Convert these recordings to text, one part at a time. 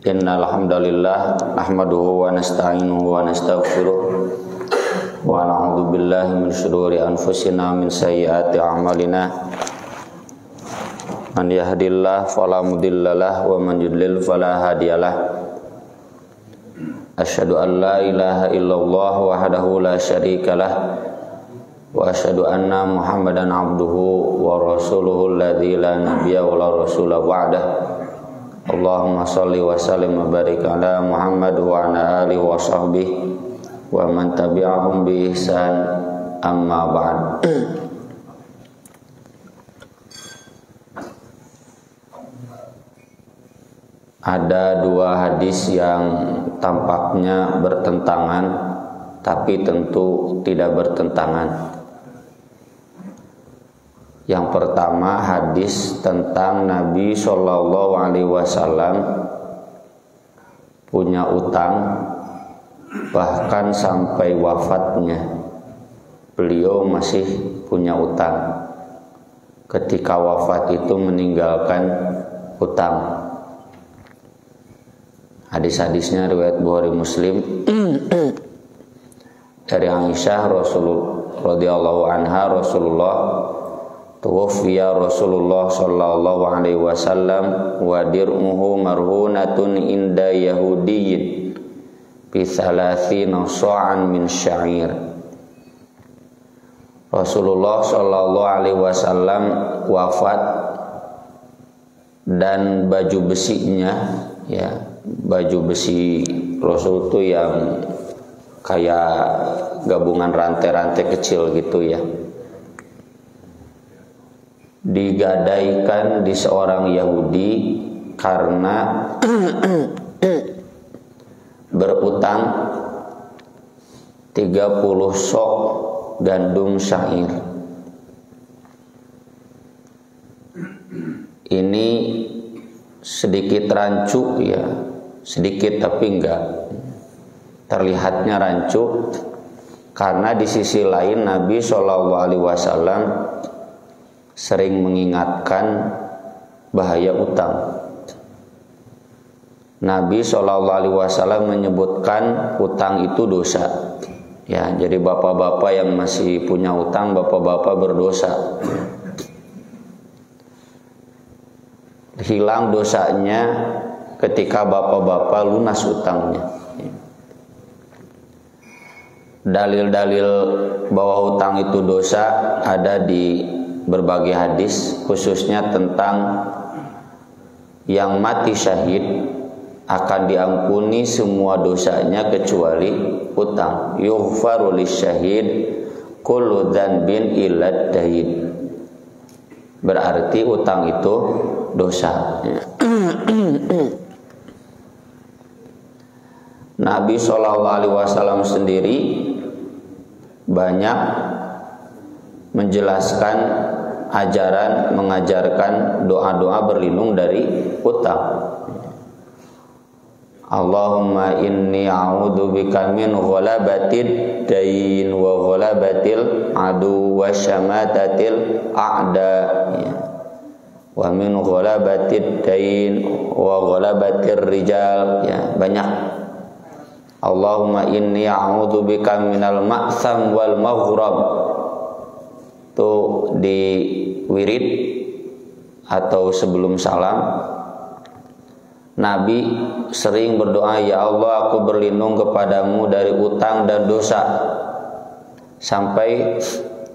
Innal hamdalillah nahmaduhu wa nasta'inuhu wa nastaghfiruh wa na'udzu billahi min shururi anfusina min sayyiati a'malina. Man yahdihillahu fala mudhillalah wa man yudlil fala hadiyalah. Asyhadu an la ilaha illallah wahdahu la syarikalah wa asyhadu anna Muhammadan abduhu wa rasuluhu alladzi la nabiyya wa la rasula ba'dah. Allahumma shalli wa sallim wa barik ala Muhammad wa ala alihi wa sahbihi wa man tabi'ahum bi ihsan, amma ba'd. Ada dua hadis yang tampaknya bertentangan, tapi tentu tidak bertentangan. Yang pertama hadis tentang Nabi Shallallahu Alaihi Wasallam punya utang, bahkan sampai wafatnya beliau masih punya utang. Ketika wafat itu meninggalkan utang. Hadis-hadisnya riwayat Bukhari Muslim dari Aisyah radhiyallahu anha, Rasulullah tuwfiya Rasulullah sallallahu alaihi wasallam wa dir'uhu marhunatun inda yahudiyyin bi 30 sa'an min sya'ir. Rasulullah sallallahu alaihi wasallam wafat dan baju besinya, ya, baju besi Rasul itu yang kayak gabungan rantai-rantai kecil gitu ya, digadaikan di seorang Yahudi karena berutang 30 sok gandum syair. Ini sedikit rancu ya, sedikit tapi enggak terlihatnya rancu, karena di sisi lain Nabi SAW sering mengingatkan bahaya utang. Nabi SAW menyebutkan utang itu dosa. Ya, jadi bapak-bapak yang masih punya utang, bapak-bapak berdosa. Hilang dosanya ketika bapak-bapak lunas utangnya. Dalil-dalil bahwa utang itu dosa ada di berbagai hadis, khususnya tentang yang mati syahid akan diampuni semua dosanya kecuali utang. Yughfaru lisyahid kullu dzanbin illa dain. Berarti utang itu dosa. Nabi SAW sendiri banyak menjelaskan ajaran, mengajarkan doa-doa berlindung dari utang. Allahumma inni a'udzubika min ghalabatid dain wa ghalabatil adu wa syamatatil a'da, wa min ghalabatid dain wa ghalabatir rijal, ya, banyak. Allahumma inni a'udzubika minal ma'sam wal maghrab. Itu di wirid atau sebelum salam Nabi sering berdoa, ya Allah, aku berlindung kepadamu dari utang dan dosa. Sampai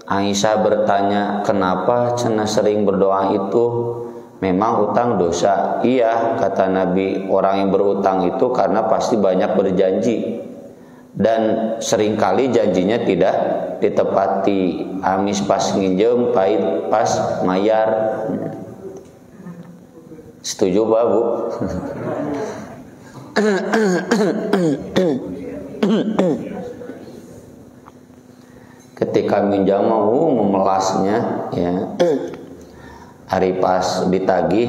Aisyah bertanya, kenapa cenah sering berdoa itu? Memang utang dosa? Iya, kata Nabi, orang yang berutang itu karena pasti banyak berjanji dan seringkali janjinya tidak ditepati. Amis pas nginjem, pahit pas mayar. Setuju Pak Bu? Ketika minjam mau memelasnya, ya, hari pas ditagih,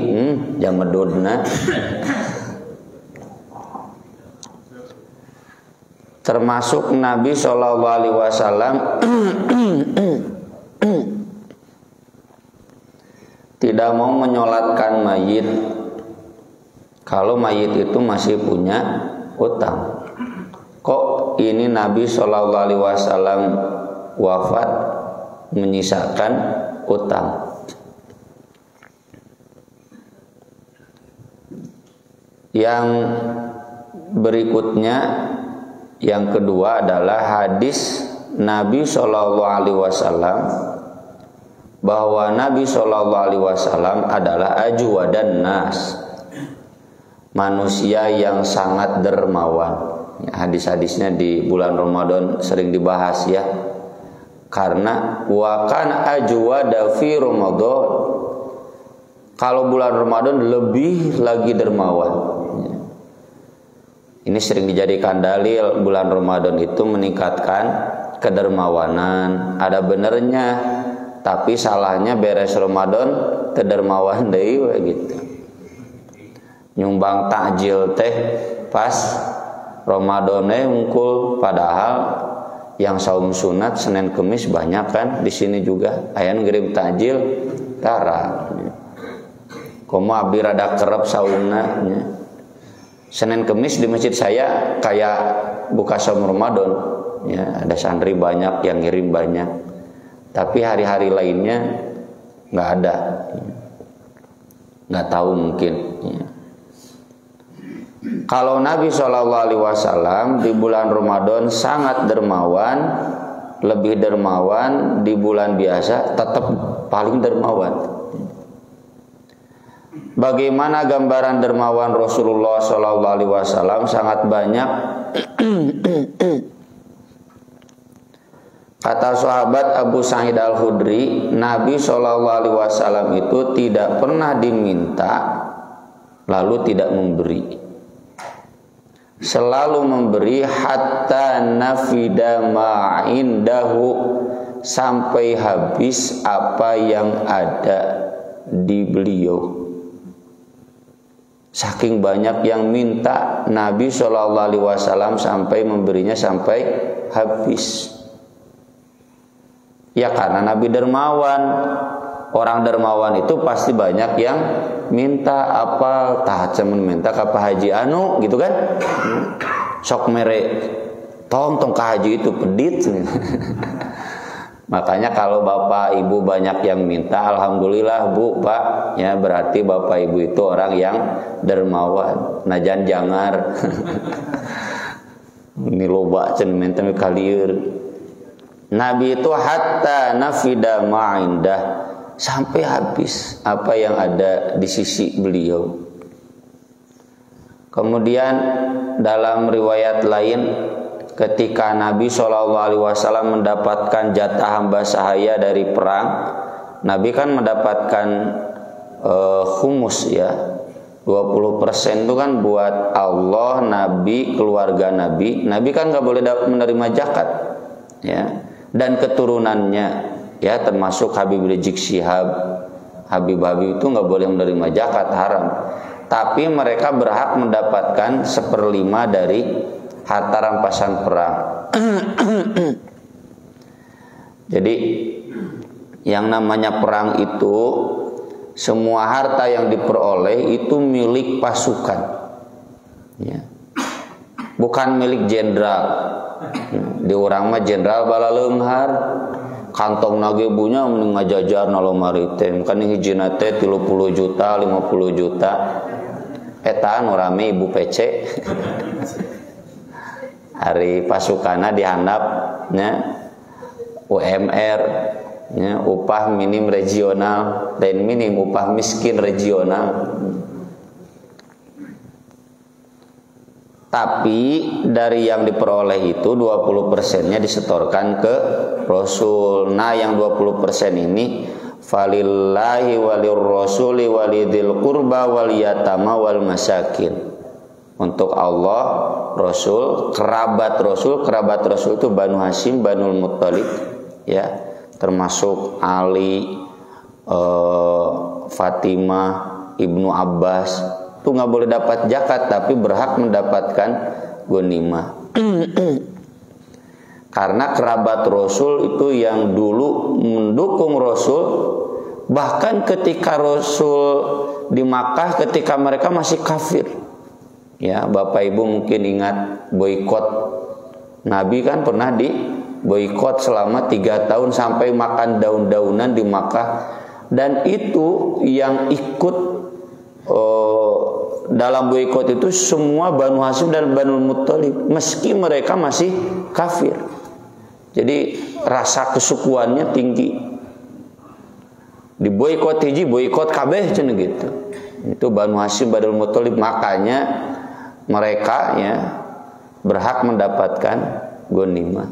jam medudna. Termasuk Nabi SAW tidak mau menyolatkan mayit kalau mayit itu masih punya utang. Kok ini Nabi SAW wafat menyisakan utang? Yang berikutnya, yang kedua adalah hadis Nabi SAW bahwa Nabi SAW adalah ajwadan nas, manusia yang sangat dermawan. Hadis-hadisnya di bulan Ramadan sering dibahas ya, karena wa kan ajwada fi Ramadan, kalau bulan Ramadan lebih lagi dermawan. Ini sering dijadikan dalil bulan Ramadan itu meningkatkan kedermawanan. Ada benernya, tapi salahnya beres Ramadan kedermawan deui gitu. Nyumbang takjil teh pas Ramadane unggul, padahal yang saum sunat Senin Kemis banyak kan di sini juga. Aya ngirim takjil tara. Komo abdi rada kerep saumna nya. Senin Kemis di masjid saya kayak buka saum Ramadan ya, ada santri banyak yang ngirim banyak. Tapi hari-hari lainnya nggak ada. Nggak tahu mungkin ya. Kalau Nabi SAW di bulan Ramadan sangat dermawan, lebih dermawan, di bulan biasa tetap paling dermawan. Bagaimana gambaran dermawan Rasulullah SAW? Sangat banyak. Kata sahabat Abu Sa'id Al-Khudri, Nabi SAW itu tidak pernah diminta lalu tidak memberi. Selalu memberi hatta nafida ma'indahu, sampai habis apa yang ada di beliau. Saking banyak yang minta, Nabi SAW sampai memberinya sampai habis. Ya karena Nabi dermawan. Orang dermawan itu pasti banyak yang minta apa, tah cemen minta ka Pak Haji anu gitu kan. Sok mere tong ka haji itu pedit. Makanya kalau Bapak Ibu banyak yang minta, alhamdulillah Bu, Pak, ya berarti Bapak Ibu itu orang yang dermawan. Najan jangar. Ini loba cenah minta kalieur. Nabi itu hatta nafida ma'indah, sampai habis apa yang ada di sisi beliau. Kemudian dalam riwayat lain, ketika Nabi SAW mendapatkan jatah hamba sahaya dari perang, Nabi kan mendapatkan humus ya, 20% itu kan buat Allah, Nabi, keluarga Nabi. Nabi kan nggak boleh menerima zakat ya, dan keturunannya ya, termasuk Habib Rizik Syihab, Habib-habib itu nggak boleh menerima zakat, haram. Tapi mereka berhak mendapatkan 1/5 dari harta rampasan perang. Jadi yang namanya perang itu, semua harta yang diperoleh itu milik pasukan ya, bukan milik jenderal. Di orang mah jenderal bala leunghar, kantong nage bunya mending ngajajar na lomari teh, kan hijina teh 30 juta 50 juta. Eta anu rame ibu PC. Hari pasukana dihandap nya UMR nya, upah minim regional dan minim upah miskin regional. Tapi dari yang diperoleh itu 20%-nya disetorkan ke Rasul. Nah yang 20% ini falillahi walir rasuli walidil qurba wal yatama wal masakin. Untuk Allah, Rasul, kerabat Rasul itu Banu Hashim, Banul Muttalib ya, termasuk Ali, Fatimah, Ibnu Abbas. Itu nggak boleh dapat zakat, tapi berhak mendapatkan ghanimah. Karena kerabat Rasul itu yang dulu mendukung Rasul, bahkan ketika Rasul di Makkah ketika mereka masih kafir. Ya, Bapak Ibu mungkin ingat boikot Nabi kan pernah di boikot selama 3 tahun sampai makan daun-daunan di Makkah, dan itu yang ikut dalam boikot itu semua Banu Hashim dan Banu Muttalib meski mereka masih kafir. Jadi rasa kesukuannya tinggi. Di boikot hiji boikot kabeh cenah gitu. Itu Banu Hashim Banu Muttalib, makanya mereka ya berhak mendapatkan ghanimah.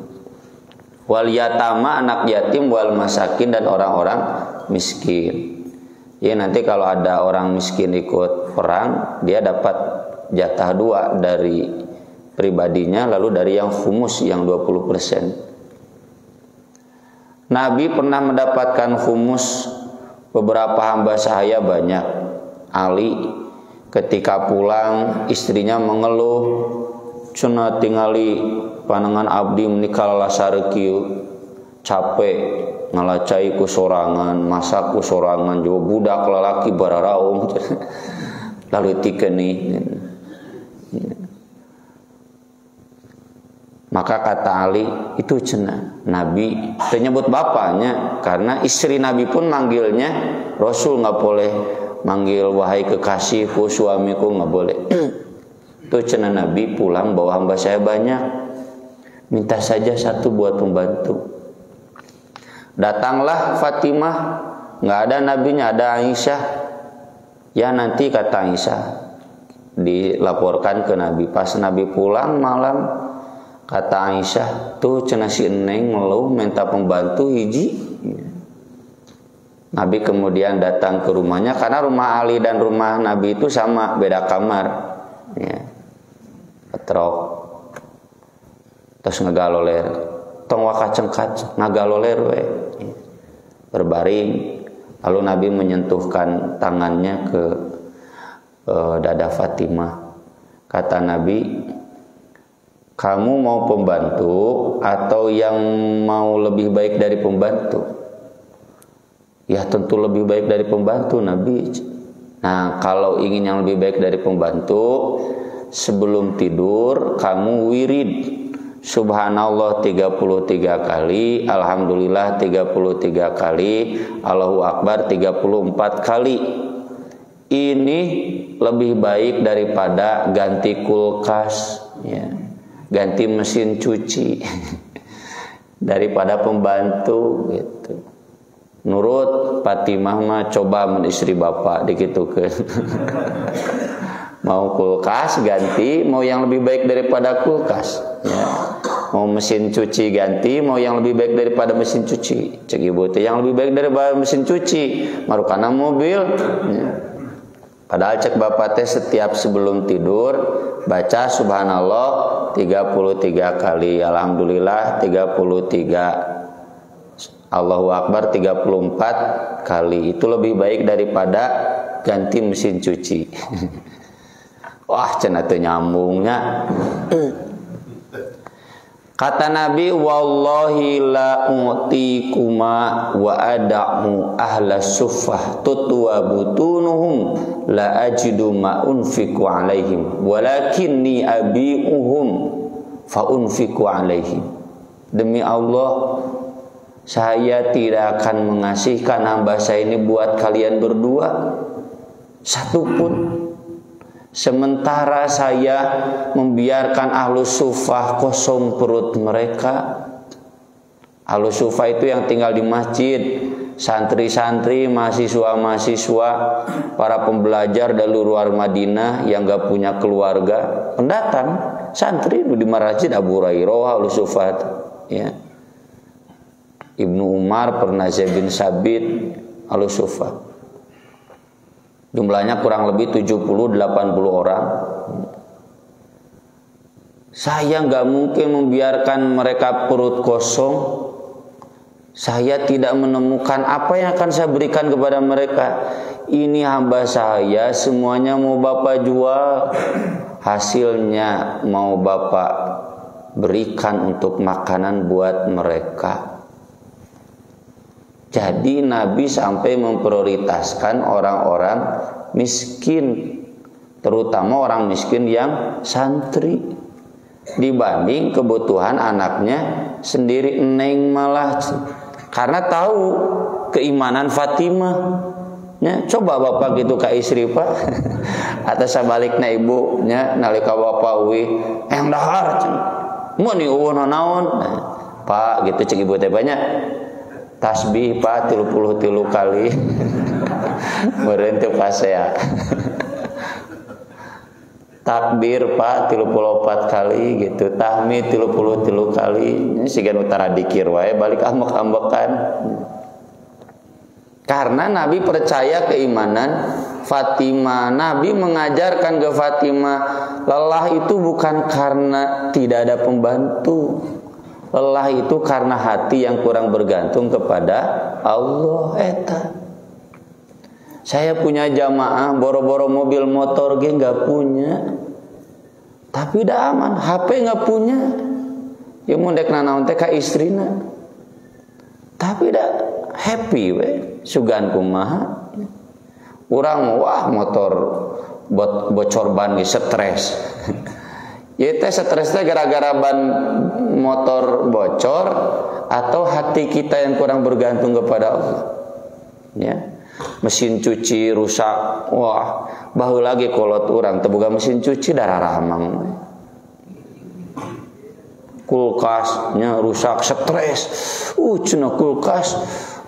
Wal yatama, anak yatim, wal masakin, dan orang-orang miskin. Ya nanti kalau ada orang miskin ikut perang, dia dapat jatah 2 dari pribadinya, lalu dari yang khumus yang 20%. Nabi pernah mendapatkan khumus, beberapa hamba sahaya banyak. Ali ketika pulang istrinya mengeluh, cenah tingali panangan abdi menikah lasarkieu, capek ngalacai ku sorangan, masak ku sorangan, juga budak lalaki bararaung lalu tikeni. Maka kata Ali, itu cenah Nabi menyebut bapaknya, karena istri Nabi pun manggilnya Rasul, nggak boleh manggil wahai kekasihku, suamiku, nggak boleh. Itu cenah Nabi pulang bawa hamba saya banyak, minta saja 1 buat pembantu. Datanglah Fatimah, nggak ada nabinya, ada Aisyah. Ya nanti kata Aisyah, dilaporkan ke Nabi. Pas Nabi pulang malam, kata Aisyah, tuh cenah si Neng ngeluh minta pembantu hiji. Nabi kemudian datang ke rumahnya, karena rumah Ali dan rumah Nabi itu sama, beda kamar. Ya. Petrok. Terus ngegaloler, tong wakacengkat ngagaloler we. Berbaring, lalu Nabi menyentuhkan tangannya ke dada Fatimah. Kata Nabi, kamu mau pembantu atau yang mau lebih baik dari pembantu? Ya tentu lebih baik dari pembantu, Nabi. Nah kalau ingin yang lebih baik dari pembantu, sebelum tidur kamu wirid Subhanallah 33 kali, Alhamdulillah 33 kali, Allahu Akbar 34 kali. Ini lebih baik daripada ganti kulkas, ya, ganti mesin cuci, daripada pembantu gitu. Nurut Fatimah mah coba istri bapak dikitukeun. Mau kulkas ganti, mau yang lebih baik daripada kulkas, ya. Mau mesin cuci ganti, mau yang lebih baik daripada mesin cuci. Cek ibu teh yang lebih baik daripada mesin cuci, marukana mobil, ya. Padahal cek bapak teh setiap sebelum tidur baca Subhanallah 33 kali, Alhamdulillah 33, Allahu Akbar 34 kali. Itu lebih baik daripada ganti mesin cuci. Wah, cenah teu nyambungnya. Kata Nabi, wallahi la u'tikuma wa ada'u ahla suffah tutwa butunuhum la ajidu ma unfiku alaihim walakinni abi'uhum fa unfiku alaihim. Demi Allah, saya tidak akan mengasihkan hamba saya ini buat kalian berdua satupun, sementara saya membiarkan ahlu sufah kosong perut mereka. Ahlu sufah itu yang tinggal di masjid, santri-santri, mahasiswa-mahasiswa, para pembelajar dari luar Madinah yang gak punya keluarga, pendatang, santri di masjid Abu Hurairah, ahlu sufah, ya. Ibnu Umar, pernah Zaid bin Sabit, ahlu sufah. Jumlahnya kurang lebih 70-80 orang. Saya nggak mungkin membiarkan mereka perut kosong. Saya tidak menemukan apa yang akan saya berikan kepada mereka. Ini hamba saya, semuanya mau Bapak jual. Hasilnya mau Bapak berikan untuk makanan buat mereka. Jadi Nabi sampai memprioritaskan orang-orang miskin, terutama orang miskin yang santri, dibanding kebutuhan anaknya sendiri. Neng malah karena tahu keimanan Fatimah. Ya, coba bapak gitu ke istri pak, atau sebaliknya ibunya nalika bapak uwi, yang dahar, mau nih uwon naon, pak gitu cek ibu teh banyak tasbih pak 33 kali, berhenti pas ya. Takbir pak 34 kali gitu, tahmid 33 kali. Ini sigan utara dikir wae balik ambek-ambekan. Karena Nabi percaya keimanan Fatimah. Nabi mengajarkan ke Fatimah, lelah itu bukan karena tidak ada pembantu. Lelah itu karena hati yang kurang bergantung kepada Allah. Saya punya jamaah, boro-boro mobil motor ge nggak punya, tapi dah aman. HP nggak punya, ya mau dek nanaon teh ka istrina, tapi dah happy we. Sugan kumaha, urang wah motor bocor ban ge stres. Ya teh stresnya gara-gara ban motor bocor atau hati kita yang kurang bergantung kepada Allah. Ya. Mesin cuci rusak, wah baheula lagi kolot urang teu boga mesin cuci darah ramang. Kulkasnya rusak, stres. Cenah kulkas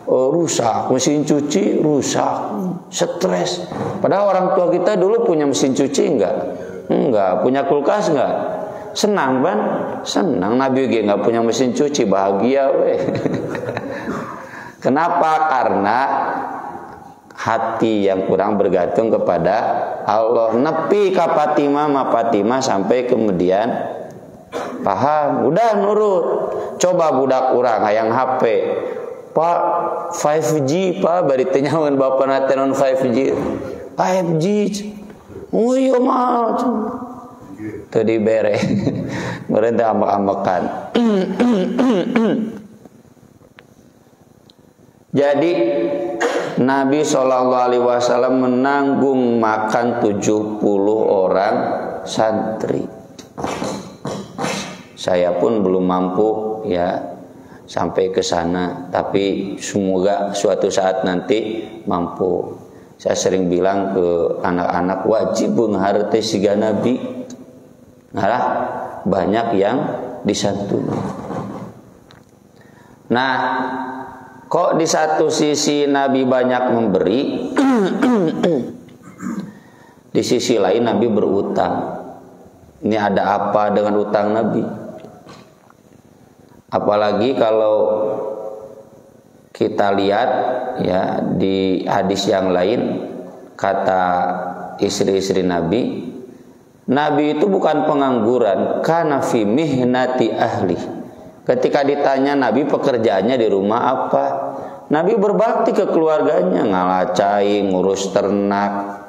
rusak, mesin cuci rusak, stres. Padahal orang tua kita dulu punya mesin cuci enggak? Enggak. Punya kulkas enggak? Senang kan? Senang. Nabi ge enggak punya mesin cuci, bahagia we. Kenapa? Karena hati yang kurang bergantung kepada Allah. Nepi ka Fatimah sampai kemudian paham, udah nurut. Coba budak urang hayang HP. Pak 5G pak bari teh nyahoan bapana teh non 5G. 5G. Oh iya mah. Teu dibere. Meureun teh ambek-ambekan. Jadi Nabi SAW menanggung makan 70 orang santri. Saya pun belum mampu ya sampai ke sana, tapi semoga suatu saat nanti mampu. Saya sering bilang ke anak-anak, wajib menghargai siga Nabi. Nah, banyak yang disantuni. Nah, kok di satu sisi Nabi banyak memberi, di sisi lain Nabi berutang. Ini ada apa dengan utang Nabi? Apalagi kalau kita lihat ya di hadis yang lain, kata istri-istri Nabi, Nabi itu bukan pengangguran, kana fi mihnati ahli. Ketika ditanya Nabi pekerjaannya di rumah apa, Nabi berbakti ke keluarganya, ngalacai, ngurus ternak,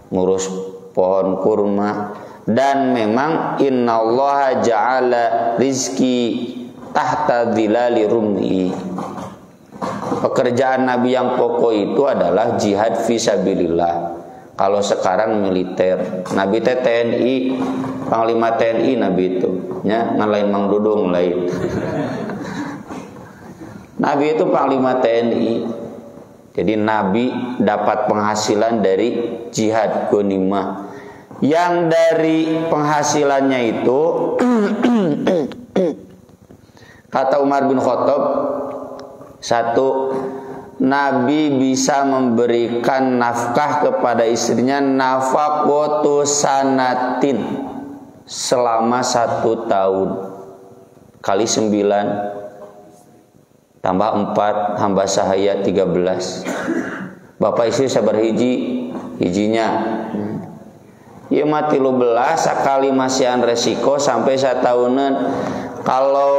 ngurus pohon kurma. Dan memang innallaha ja'ala rizki tahta dhilali rumhi. Pekerjaan Nabi yang pokok itu adalah jihad fisabilillah. Kalau sekarang militer, Nabi TNI, Panglima TNI Nabi itu, ya, ngalahin Mang Dudung lain. Nabi itu Panglima TNI. Jadi Nabi dapat penghasilan dari jihad ghanimah. Yang dari penghasilannya itu kata Umar bin Khattab, satu, Nabi bisa memberikan nafkah kepada istrinya nafaqatu sanatin selama 1 tahun kali 9 tambah 4 hamba sahaya 13. Bapak istri sabar hijinya ieu mah 13 sakali masihan resiko sampai 1 tahunan. Kalau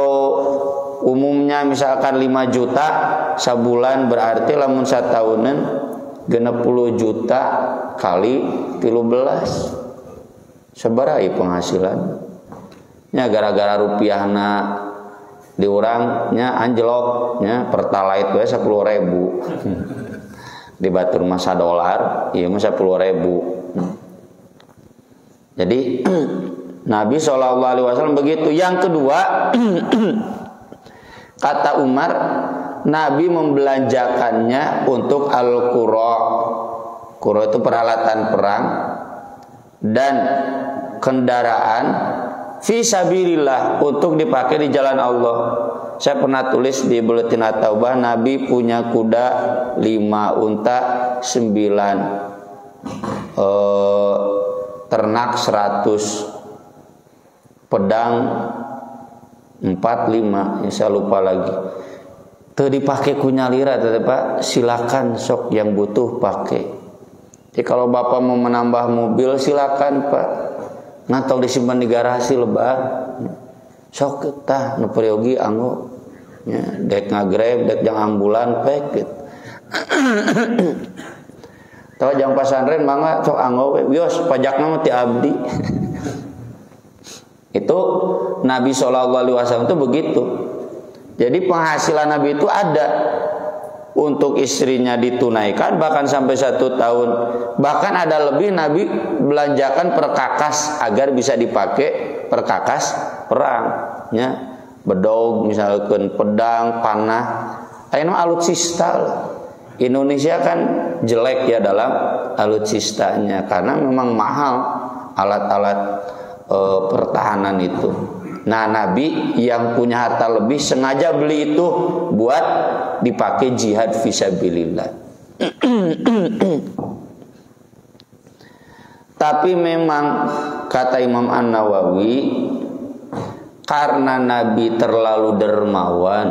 umumnya misalkan 5 juta sebulan, berarti lamun 1 tahunan 60 juta kali 13 sebarai penghasilan. Ya gara-gara rupiahna diurangnya anjloknya pertalite we 10.000 di batur mah $1 ieu mah 10.000. Jadi Nabi SAW begitu. Yang kedua kata Umar, Nabi membelanjakannya untuk al-qura. Qura itu peralatan perang dan kendaraan fi sabilillah untuk dipakai di jalan Allah. Saya pernah tulis di Buletin At-Taubah, Nabi punya kuda 5, unta 9, ternak 100, pedang 4, 5, saya lupa lagi. Teu dipake ku nyalira teh Pak, silakan sok yang butuh pakai. Jadi kalau Bapak mau menambah mobil silakan Pak. Ngantong disimpan di garasi lebar. Sok tah nu periogi anggo. Ya, dek ngagreb, dek jang ambulan pek gitu. Tahu jang pasantren mangga sok anggo we wios pajakna mah ti abdi. Itu Nabi SAW itu begitu. Jadi penghasilan Nabi itu ada untuk istrinya ditunaikan bahkan sampai 1 tahun, bahkan ada lebih Nabi belanjakan perkakas agar bisa dipakai perkakas perangnya, bedog misalkan, pedang, panah. Ayeuna alutsista. Indonesia kan jelek ya dalam alutsistanya karena memang mahal alat-alat pertahanan itu. Nah, Nabi yang punya harta lebih sengaja beli itu buat dipakai jihad fisabilillah. Tapi memang kata Imam An-Nawawi, karena Nabi terlalu dermawan,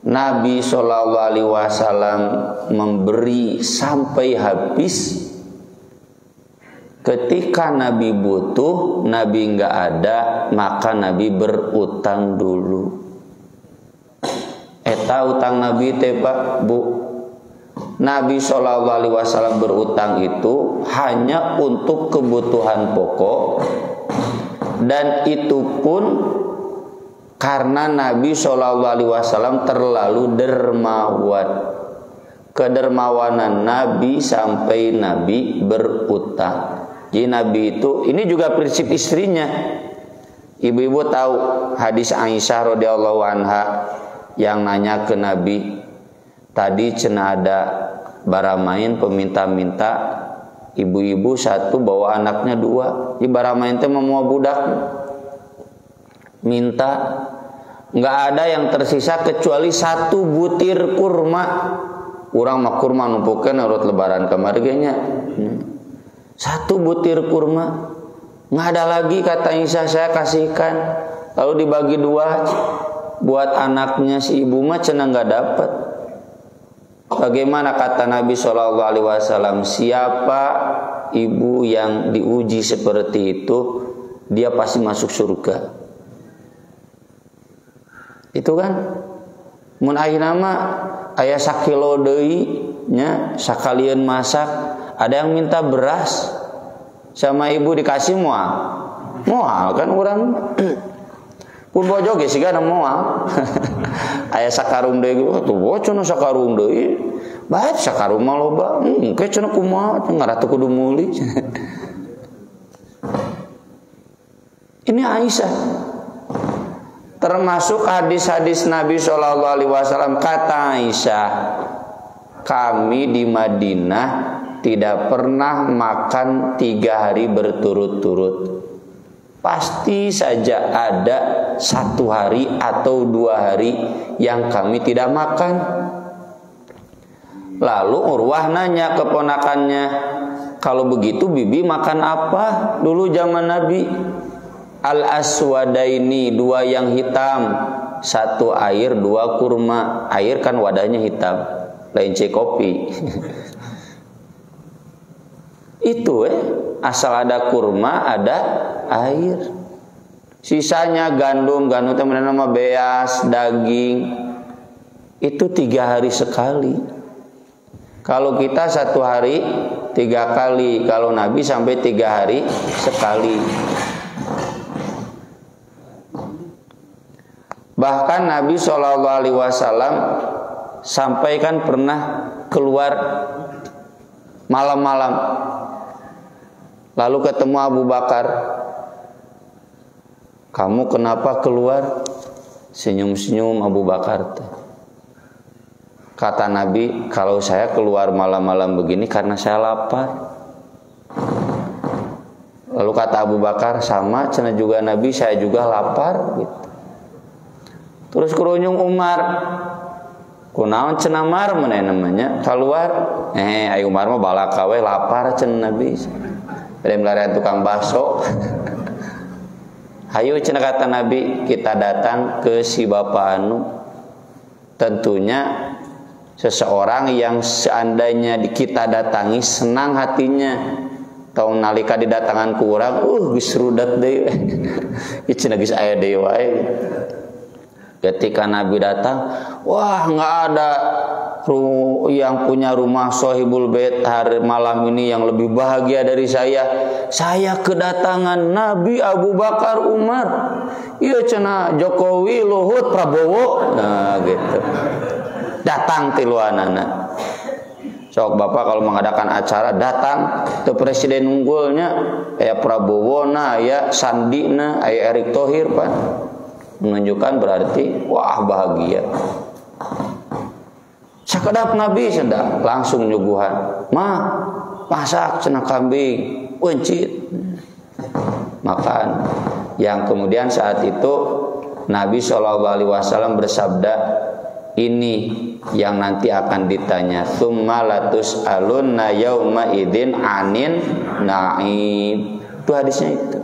Nabi SAW memberi sampai habis. Ketika Nabi butuh, Nabi nggak ada, maka Nabi berutang dulu. Eta utang Nabi teh Pak, Bu. Nabi SAW berutang itu hanya untuk kebutuhan pokok, dan itu pun karena Nabi SAW terlalu dermawan. Kedermawanan Nabi sampai Nabi berutang. Jadi Nabi itu, ini juga prinsip istrinya. Ibu-ibu tahu hadis Aisyah radhiyallahu anha yang nanya ke Nabi, tadi cenah ada baramain peminta-minta, ibu-ibu 1 bawa anaknya 2. Di baramain teh mau budak minta, nggak ada yang tersisa kecuali 1 butir kurma. Urang mah kurma numpukeun urut lebaran kemarganya. 1 butir kurma, nggak ada lagi kata Aisyah, saya kasihkan. Lalu dibagi 2 buat anaknya si ibu mah cenah nggak dapat. Bagaimana kata Nabi SAW, siapa ibu yang diuji seperti itu, dia pasti masuk surga. Itu kan mun ayeuna mah aya sakilo deui nya sakalian masak, ada yang minta beras sama ibu dikasih moal kan orang pun bojo ge siga moal. Aya sakarung deui tuh bocono sakarung deui bae sakarung mah loba engke cenah kumaha ngaratu kudu meuli. Ini Aisyah. Termasuk hadis-hadis Nabi SAW, kata Aisyah, kami di Madinah tidak pernah makan 3 hari berturut-turut. Pasti saja ada 1 hari atau 2 hari yang kami tidak makan. Lalu Urwah nanya keponakannya, kalau begitu bibi makan apa dulu zaman Nabi? Al-aswadaini, 2 yang hitam, 1 air, 2 kurma. Air kan wadahnya hitam, lain kopi. Itu asal ada kurma, ada air. Sisanya gandum teh nama beas, daging. Itu 3 hari sekali. Kalau kita 1 hari 3 kali, kalau Nabi sampai 3 hari sekali. Bahkan Nabi SAW sampaikan pernah keluar malam-malam, lalu ketemu Abu Bakar. Kamu kenapa keluar? Senyum-senyum Abu Bakar. Kata Nabi, kalau saya keluar malam-malam begini karena saya lapar. Lalu kata Abu Bakar, sama cenah juga Nabi, saya juga lapar gitu. Terus kerunyung Umar, kunaon cenah Umar mana namanya keluar? Ayo Umar mah balakawe lapar cenah Nabi. Bade melarian tukang bakso. Hayu cenah kata Nabi, kita datang ke si Bapak anu. Tentunya seseorang yang seandainya kita datangi senang hatinya. Tau nalika didatangan ku urang, geus rudat deui. Ieu cenah geus aya deui wae. Ketika Nabi datang, wah nggak ada yang punya rumah Sohibul Bait hari malam ini yang lebih bahagia dari saya. Saya kedatangan Nabi, Abu Bakar, Umar. Iya cenah Jokowi, Luhut, Prabowo. Nah gitu. Datang tiluanana. Sok Bapak kalau mengadakan acara datang ke presiden unggulnya, ya Prabowo na, ya Sandi na, ya Erick Thohir Pak. Menunjukkan berarti wah bahagia. Sakedap Nabi cenah langsung nyuguhan. Mah masak cenah kambing, wencit. Makan. Yang kemudian saat itu Nabi SAW bersabda, ini yang nanti akan ditanya, tsumma latus'alunna yauma idzin anin na'im. Itu hadisnya itu.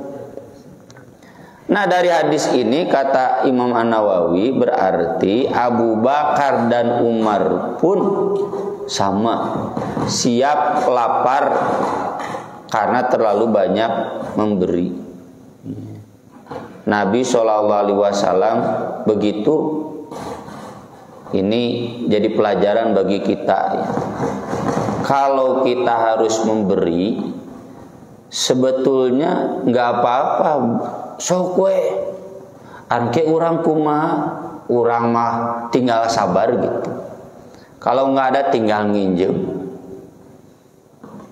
Nah dari hadis ini kata Imam An-Nawawi berarti Abu Bakar dan Umar pun sama, siap lapar karena terlalu banyak memberi. Nabi SAW begitu. Ini jadi pelajaran bagi kita. Kalau kita harus memberi, sebetulnya nggak apa-apa. Sok we, anke urang kumaha, urang mah tinggal sabar gitu. Kalau nggak ada tinggal nginjem.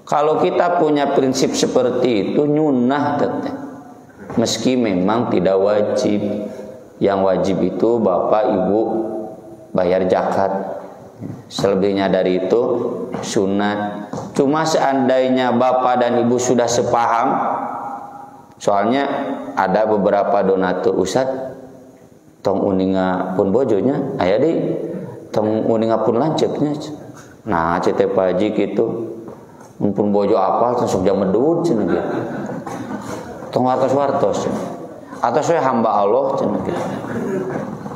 Kalau kita punya prinsip seperti itu nyunah teteh. Meski memang tidak wajib. Yang wajib itu bapak ibu bayar zakat. Selebihnya dari itu sunat. Cuma seandainya bapak dan ibu sudah sepaham, soalnya ada beberapa donatur Ustad, tong uninga pun bojonya, aya deui tong uninga pun lanceuknya. Nah, cete paji kitu. Mun pun bojo apa sok jam medud cenah gitu. Tong wartos-wartos. Atas we hamba Allah cenah gitu.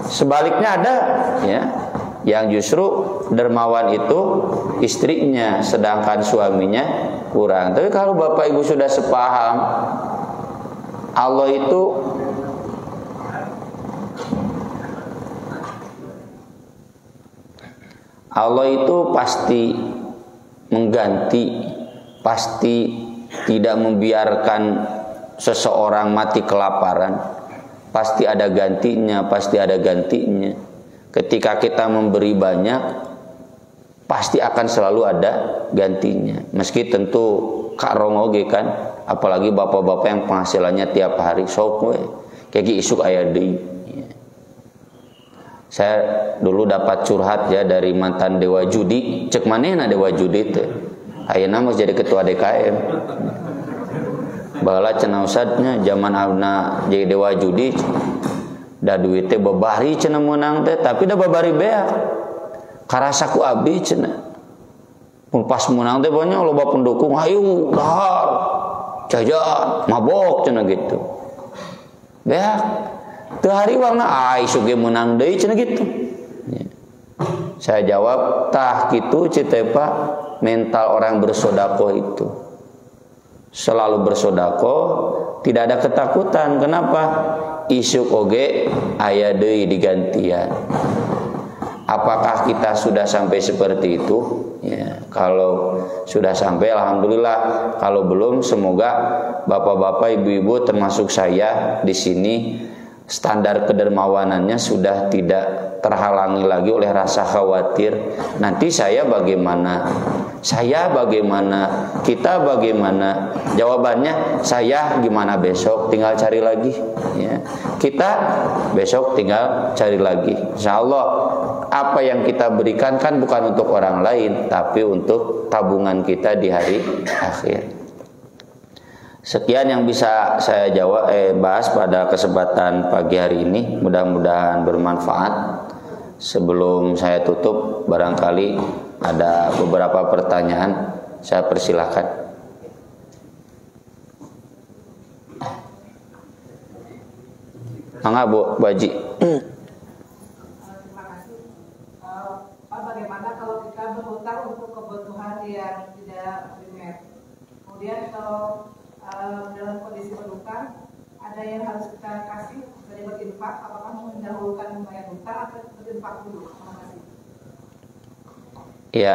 Sebaliknya ada ya, yang justru dermawan itu istrinya, sedangkan suaminya kurang. Tapi kalau bapak ibu sudah sepaham, Allah itu pasti mengganti, pasti tidak membiarkan seseorang mati kelaparan. Pasti ada gantinya, pasti ada gantinya. Ketika kita memberi banyak, pasti akan selalu ada gantinya. Meski tentu karong oge kan, apalagi bapak-bapak yang penghasilannya tiap hari sok we kayak isuk aya deui. Saya dulu dapat curhat ya dari mantan dewa judi, cek manehna dewa judi teh. Ayeuna mah jadi ketua DKM. Baheula cenah usadnya zaman auna jadi dewa judi, da duit teh babari cenah meunang teh, tapi da babari beak. Karasa ku abdi cenah. Mun pas meunang teh banyak loba pendukung, hayu dahar. Jajan, mabok cenah gitu. Beak. Teu hariwangna ai suge meunang deui cenah gitu. Saya jawab, tah kitu cite Pak, mental orang bersedekah itu. Selalu bersedekah, tidak ada ketakutan. Kenapa? Isuk oge aya deui digantian. Apakah kita sudah sampai seperti itu? Ya, kalau sudah sampai alhamdulillah. Kalau belum, semoga bapak-bapak, ibu-ibu termasuk saya di sini standar kedermawanannya sudah tidak terhalangi lagi oleh rasa khawatir, nanti saya bagaimana, kita bagaimana. Jawabannya, saya gimana besok, tinggal cari lagi ya. Kita besok tinggal cari lagi. Insya Allah apa yang kita berikan kan bukan untuk orang lain, tapi untuk tabungan kita di hari akhir. Sekian yang bisa saya bahas pada kesempatan pagi hari ini. Mudah-mudahan bermanfaat. Sebelum saya tutup, barangkali ada beberapa pertanyaan, saya persilahkan. Mangga Bu Haji. Terima kasih. Pak, bagaimana kalau kita berhutang untuk kebutuhan yang tidak primer? Kemudian kalau dalam kondisi berhutang ada yang harus kita kasih dari berinfak, apakah mendahulukan membayar hutang atau berinfak dulu? Terima kasih. Ya,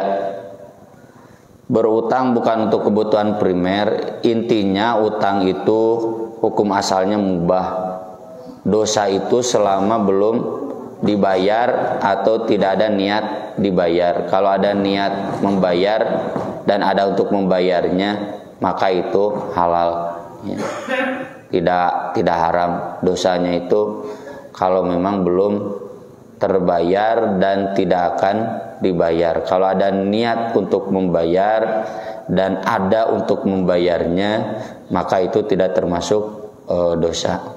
berutang bukan untuk kebutuhan primer. Intinya utang itu hukum asalnya mubah. Dosa itu selama belum dibayar atau tidak ada niat dibayar. Kalau ada niat membayar dan ada untuk membayarnya, maka itu halal ya. Tidak haram. Dosanya itu kalau memang belum terbayar dan tidak akan dibayar. Kalau ada niat untuk membayar dan ada untuk membayarnya, maka itu tidak termasuk dosa.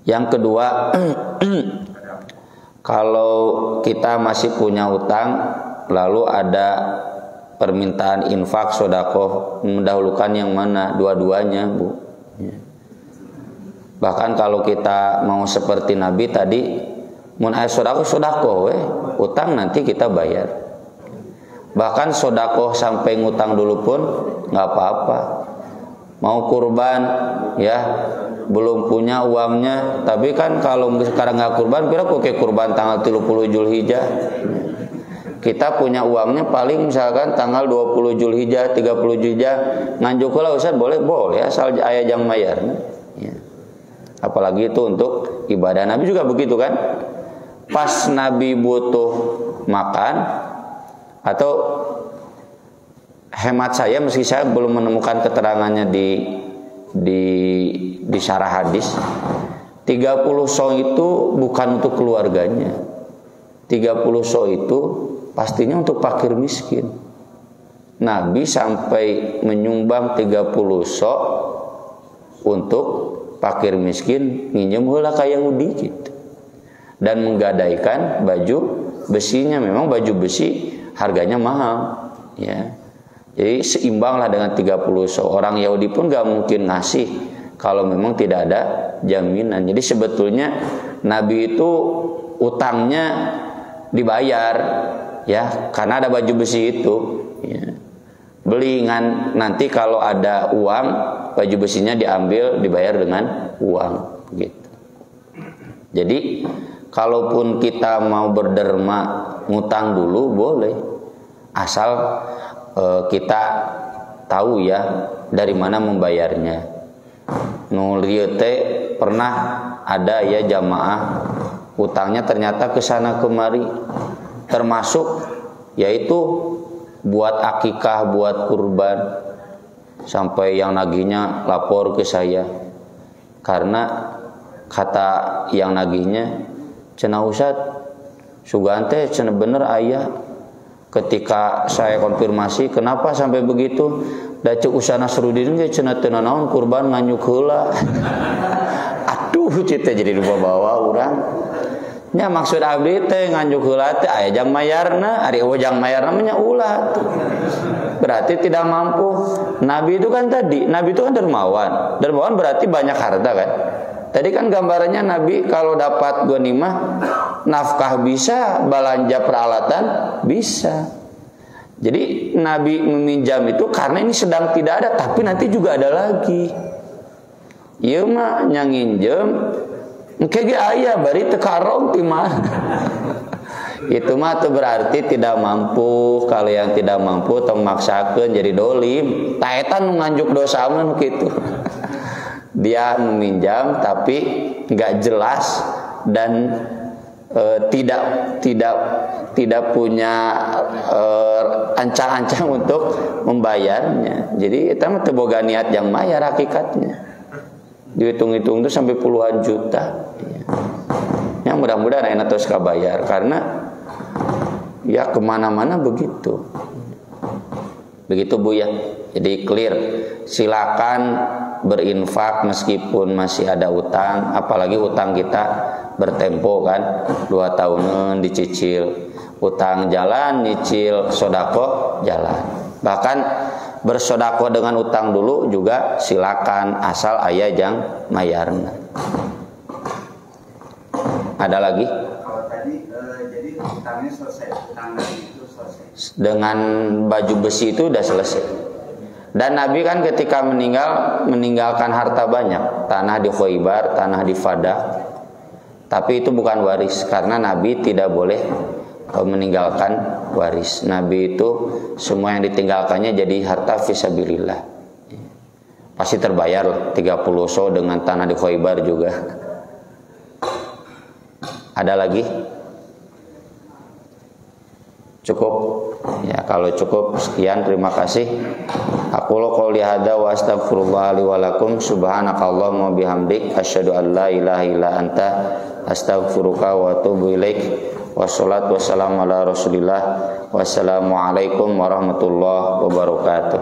Yang kedua, kalau kita masih punya utang lalu ada permintaan infak, sedekah, mendahulukan yang mana? Dua-duanya, Bu. Bahkan kalau kita mau seperti Nabi tadi, mun aya sedekah, utang nanti kita bayar. Bahkan sedekah sampai ngutang dulu pun nggak apa-apa. Mau kurban, ya belum punya uangnya, tapi kan kalau sekarang nggak kurban, kira pakai kurban tanggal 30 Zulhijjah. Kita punya uangnya paling misalkan tanggal 20 Zulhijjah, 30 Zulhijjah, nganjuk lah Ustaz, boleh asal aya jang mayar ya. Apalagi itu untuk ibadah. Nabi juga begitu kan. Pas Nabi butuh makan, atau hemat saya, meski saya belum menemukan keterangannya di syarah hadis, 30 so itu bukan untuk keluarganya. 30 so itu pastinya untuk fakir miskin. Nabi sampai menyumbang 30 so untuk fakir miskin, nginjem heula ka Yahudi gitu. Dan menggadaikan baju besinya. Memang baju besi harganya mahal ya. Jadi seimbanglah dengan 30 so. Orang Yahudi pun gak mungkin ngasih kalau memang tidak ada jaminan. Jadi sebetulnya Nabi itu utangnya dibayar ya, karena ada baju besi itu ya. Beli nanti kalau ada uang, baju besinya diambil, dibayar dengan uang gitu. Jadi kalaupun kita mau berderma ngutang dulu boleh, asal kita tahu ya dari mana membayarnya. Nuliete pernah ada ya jamaah utangnya ternyata kesana kemari, termasuk yaitu buat akikah, buat kurban, sampai yang nagihnya lapor ke saya karena kata yang nagihnya, cenah Ustad sugante cenah bener ayah. Ketika saya konfirmasi kenapa sampai begitu, da ceuk Ustaz Nasruddin ge cenah teu naon kurban nganyuk heula. Aduh cita jadi bawa urang. Nya maksud abdi teh nganyuk heula teh aya jang mayarna, ari jang mayarna nya ulah. Berarti tidak mampu. Nabi itu kan dermawan. Dermawan berarti banyak harta kan? Tadi kan gambarannya Nabi kalau dapat ghanimah, nafkah bisa, belanja peralatan bisa. Jadi Nabi meminjam itu karena ini sedang tidak ada, tapi nanti juga ada lagi. Ieu mah nyanginjem engke ge aya bari teu karong ti mah. Itu mah tuh berarti tidak mampu. Kalau yang tidak mampu tong maksakeun jadi dolim. Ta eta nu nganjuk dosa mah kitu. dia meminjam tapi nggak jelas dan tidak punya ancang-ancang untuk membayarnya. Jadi itu mah teu boga niat yang mayar hakikatnya. Dihitung-hitung itu sampai puluhan juta. Ya mudah-mudahan ayeuna tos kabayar karena ya kemana-mana begitu. Begitu Bu ya. Jadi clear. Silakan berinfak meskipun masih ada utang, apalagi utang kita bertempo kan 2 tahunan dicicil, utang jalan nyicil, sodako jalan. Bahkan bersodako dengan utang dulu juga silakan asal aya jang mayarna. Ada lagi? Kalau tadi jadi utangnya selesai, utang itu selesai. Dengan baju besi itu udah selesai. Dan Nabi kan ketika meninggalkan harta banyak, tanah di Khaybar, tanah di Fadak. Tapi itu bukan waris karena Nabi tidak boleh meninggalkan waris. Nabi itu semua yang ditinggalkannya jadi harta fisabilillah. Pasti terbayar 30 so dengan tanah di Khaybar juga. Ada lagi? Cukup? Ya, kalau cukup sekian, terima kasih. Aku qouli hadza wa astaghfirullah li wa lakum subhanakallahumma bihamdik asyhadu an la ilaha illa anta astaghfiruka wa atubu ilaik. Wassalatu wassalamu ala Rasulillah. Wassalamu alaikum warahmatullahi wabarakatuh.